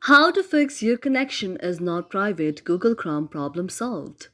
How to fix your connection is not private. Google Chrome problem solved.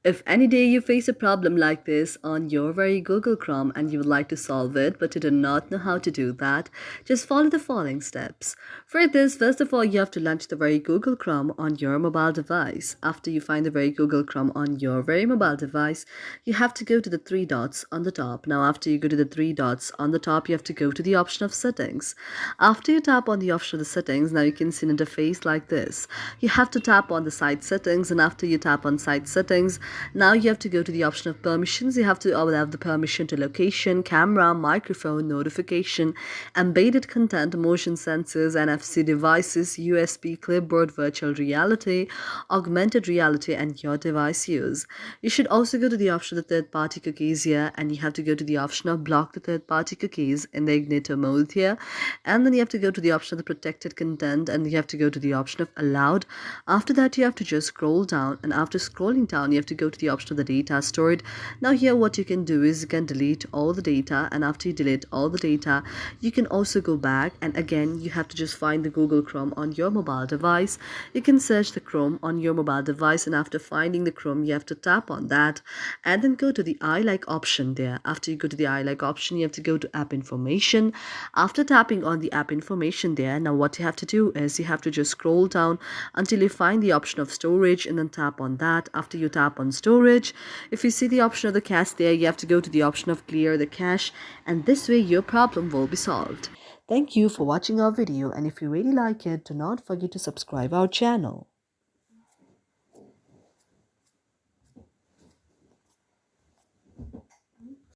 If any day you face a problem like this on your very Google Chrome and you would like to solve it but you do not know how to do that, just follow the following steps. For this, first of all, you have to launch the very Google Chrome on your mobile device. After you find the very Google Chrome on your very mobile device, you have to go to the three dots on the top. Now, after you go to the three dots on the top, you have to go to the option of settings. After you tap on the option of the settings, now you can see an interface like this. You have to tap on the site settings, and after you tap on site settings, now you have to go to the option of permissions. You have to allow the permission to location, camera, microphone, notification, embedded content, motion sensors, NFC devices, USB, clipboard, virtual reality, augmented reality, and your device use. You should also go to the option of third-party cookies here, and you have to go to the option of block the third-party cookies in the igniter mode here, and then you have to go to the option of the protected content, and you have to go to the option of allowed. After that, you have to just scroll down, and after scrolling down, you have to go to the option of the data stored. Now here what you can do is you can delete all the data, and after you delete all the data, you can also go back, and again you have to just find the Google Chrome on your mobile device. You can search the Chrome on your mobile device, and after finding the Chrome, you have to tap on that and then go to the I like option there. After you go to the I like option, you have to go to app information. After tapping on the app information there, now what you have to do is you have to just scroll down until you find the option of storage and then tap on that. After you tap on storage, if you see the option of the cache there, you have to go to the option of clear the cache, and this way your problem will be solved. Thank you for watching our video, and if you really like it, do not forget to subscribe our channel.